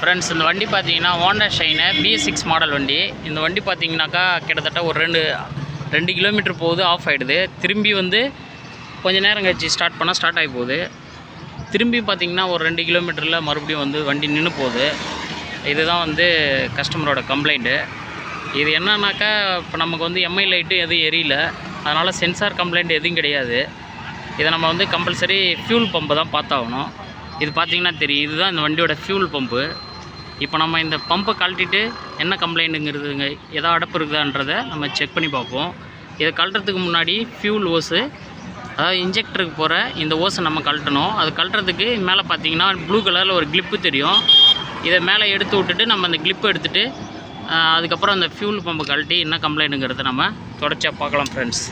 Friends, இந்த வண்டி பார்த்தீங்கன்னா ஹோண்டா ஷைனு bs6 மாடல் வண்டி. இந்த வண்டி பார்த்தீங்கன்னாக்கா கிட்டத்தட்ட ஒரு 2 கிலோமீட்டர் போகுது, ஆஃப் ஆகிடுது. திரும்பி வந்து கொஞ்சம் நேரம் கழிச்சு ஸ்டார்ட் ஆகி போகுது. திரும்பி பார்த்தீங்கன்னா ஒரு 2 கிலோமீட்டரில் மறுபடியும் வந்து வண்டி நின்று போகுது. இதுதான் வந்து கஸ்டமரோட கம்ப்ளைண்ட்டு. இது என்னன்னாக்கா, இப்போ நமக்கு வந்து எம்ஐ லைட்டு எதுவும் எரியல, அதனால் சென்சார் கம்ப்ளைண்ட் எதுவும் கிடையாது. இதை நம்ம வந்து கம்பல்சரி ஃபியூல் பம்பு தான் பார்த்தாகணும். இது பார்த்திங்கன்னா தெரியும், இதுதான் இந்த வண்டியோட ஃபியூல் பம்பு. இப்போ நம்ம இந்த பம்பை கழட்டிட்டு என்ன கம்ப்ளைண்ட்டுங்கிறதுங்க, எதாவது அடப்பு இருக்குதான்றதை நம்ம செக் பண்ணி பார்ப்போம். இதை கழட்டுறதுக்கு முன்னாடி ஃபியூல் ஓஸு, அதாவது இன்ஜெக்டருக்கு போகிற இந்த ஓஸை நம்ம கழட்டணும். அது கழட்டுறதுக்கு மேலே பார்த்திங்கன்னா ப்ளூ கலரில் ஒரு கிளிப்பு தெரியும். இதை மேலே எடுத்து விட்டுட்டு நம்ம அந்த கிளிப்பை எடுத்துகிட்டு அதுக்கப்புறம் அந்த ஃபியூல் பம்பை கழட்டி என்ன கம்ப்ளைண்ட்டுங்கிறத நம்ம தொடர்ச்சியாக பார்க்கலாம் ஃப்ரெண்ட்ஸ்.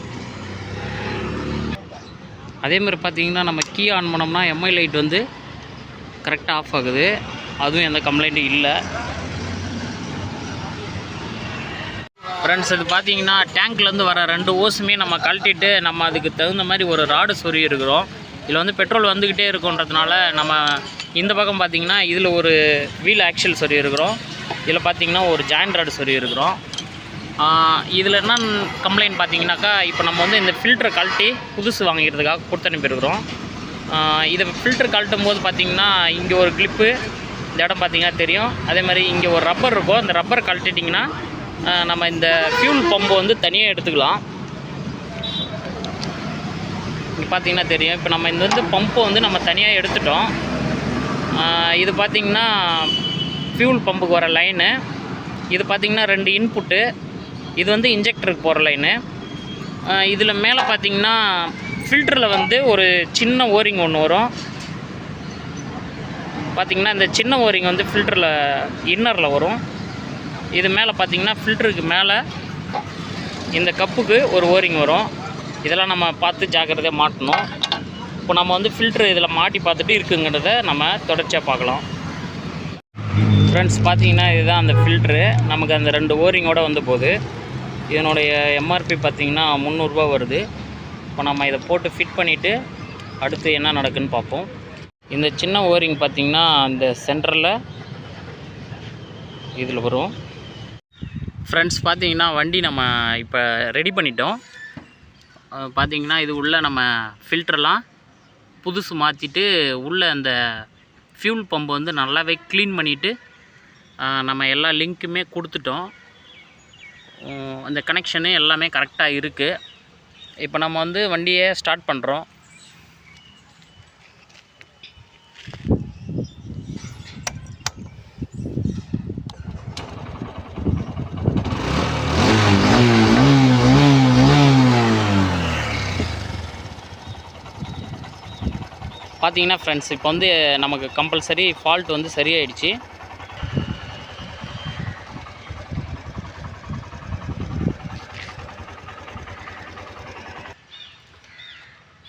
அதேமாதிரி பார்த்திங்கன்னா நம்ம கீ ஆன் பண்ணோம்னா எம்ஐ லைட் வந்து கரெக்டாக ஆஃப் ஆகுது. அதுவும் எந்த கம்ப்ளைண்ட்டும் இல்லை ஃப்ரெண்ட்ஸ். இது பார்த்திங்கன்னா டேங்க்லேருந்து வர 2 ஓஸுமே நம்ம கழட்டிட்டு நம்ம அதுக்கு தகுந்த மாதிரி ஒரு ராடு சொருகி இருக்கிறோம். இதில் வந்து பெட்ரோல் வந்துக்கிட்டே இருக்குன்றதுனால நம்ம இந்த பக்கம் பார்த்திங்கன்னா இதில் ஒரு வீல் ஆக்சில் சொருகி இருக்கிறோம். இதில் பார்த்திங்கன்னா ஒரு ஜாயின் ராடு சொருகி இருக்கிறோம். இதில் என்ன கம்ப்ளைண்ட் பார்த்திங்கனாக்கா, இப்போ நம்ம வந்து இந்த ஃபில்டரை கழட்டி புதுசு வாங்கிக்கிறதுக்காக கொடுத்து அனுப்பியிருக்கிறோம். இதை ஃபில்டர் கழட்டும் போது பார்த்திங்கன்னா இங்கே ஒரு கிளிப்பு, இந்த இடம் பார்த்திங்கன்னா தெரியும். அதே மாதிரி இங்கே ஒரு ரப்பர் இருக்கும். அந்த ரப்பர் கழட்டிட்டிங்கன்னா நம்ம இந்த ஃபியூல் பம்பை வந்து தனியாக எடுத்துக்கலாம். இங்கே பார்த்திங்கன்னா தெரியும். இப்போ நம்ம இந்த வந்து பம்பை வந்து நம்ம தனியாக எடுத்துட்டோம். இது பார்த்திங்கன்னா ஃபியூல் பம்புக்கு வர லைனு. இது பார்த்திங்கன்னா 2 இன்புட்டு. இது வந்து இன்ஜெக்டருக்கு போகிற லைனு. இதில் மேலே பார்த்திங்கன்னா ஃபில்டரில் வந்து ஒரு சின்ன ஓரிங் ஒன்று வரும். பார்த்திங்கன்னா இந்த சின்ன ஓரிங் வந்து ஃபில்டரில் இன்னரில் வரும். இது மேலே பார்த்திங்கன்னா ஃபில்டருக்கு மேலே இந்த கப்புக்கு ஒரு ஓரிங் வரும். இதெல்லாம் நம்ம பார்த்து ஜாக்கிரதையாக மாட்டணும். இப்போ நம்ம வந்து ஃபில்ட்ரு இதில் மாட்டி பார்த்துட்டு இருக்குங்கிறத நம்ம தொடர்ச்சியாக பார்க்கலாம் ஃப்ரெண்ட்ஸ். பார்த்திங்கன்னா இதுதான் அந்த ஃபில்ட்ரு. நமக்கு அந்த 2 ஓரிங்கோடு வந்து போகுது. இதனுடைய எம்ஆர்பி பார்த்திங்கன்னா 300 ரூபா வருது. இப்போ நம்ம இதை போட்டு ஃபிட் பண்ணிவிட்டு அடுத்து என்ன நடக்குதுன்னு பார்ப்போம். இந்த சின்ன ஓரிங் பார்த்திங்கன்னா இந்த சென்டரில் இதில் வரும் ஃப்ரெண்ட்ஸ். பார்த்திங்கன்னா வண்டி நம்ம இப்போ ரெடி பண்ணிட்டோம். பார்த்திங்கன்னா இது உள்ளே நம்ம ஃபில்டர்லாம் புதுசு மாற்றிட்டு உள்ளே அந்த ஃபியூல் பம்பு வந்து நல்லாவே க்ளீன் பண்ணிவிட்டு நம்ம எல்லா லிங்க்குமே கொடுத்துட்டோம். அந்த கனெக்ஷனு எல்லாமே கரெக்டாக இருக்குது. இப்போ நம்ம வந்து வண்டியை ஸ்டார்ட் பண்ணுறோம். பார்த்தீங்கன்னா ஃப்ரெண்ட்ஸ், இப்போ வந்து நமக்கு கம்பல்சரி ஃபால்ட் வந்து சரியாயிடுச்சு.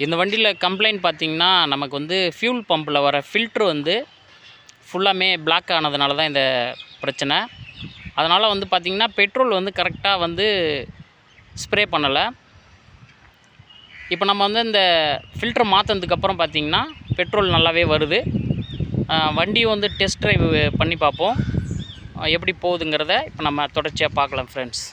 இந்த வண்டியில் கம்ப்ளைண்ட் பார்த்திங்கன்னா நமக்கு வந்து ஃபியூல் பம்பில் வர ஃபில்ட்ரு வந்து ஃபுல்லாமே பிளாக் ஆனதுனால தான் இந்த பிரச்சனை. அதனால் வந்து பார்த்திங்கன்னா பெட்ரோல் வந்து கரெக்டாக வந்து ஸ்ப்ரே பண்ணலை. இப்போ நம்ம வந்து இந்த ஃபில்ட்ரு மாற்றினதுக்கப்புறம் பார்த்திங்கன்னா பெட்ரோல் நல்லாவே வருது. வண்டியை வந்து டெஸ்ட் ட்ரைவ் பண்ணி பார்ப்போம் எப்படி போகுதுங்கிறத இப்போ நம்ம தொடர்ச்சியாக பார்க்கலாம் ஃப்ரெண்ட்ஸ்.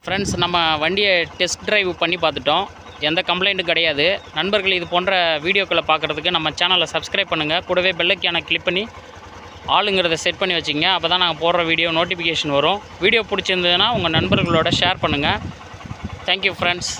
ஃப்ரெண்ட்ஸ், நம்ம வண்டியை டெஸ்ட் ட்ரைவ் பண்ணி பார்த்துட்டோம். எந்த கம்ப்ளைண்ட்டும் கிடையாது. நண்பர்கள் இது போன்ற வீடியோக்களை பார்க்குறதுக்கு நம்ம சேனலை சப்ஸ்கிரைப் பண்ணுங்கள். கூடவே பெல்லைக்கான கிளிக் பண்ணி ஆளுங்கிறத செட் பண்ணி வச்சுங்க. அப்போ தான் நாங்கள் போடுற வீடியோ நோட்டிஃபிகேஷன் வரும். வீடியோ பிடிச்சிருந்ததுன்னா உங்கள் நண்பர்களோட ஷேர் பண்ணுங்கள். Thank you friends.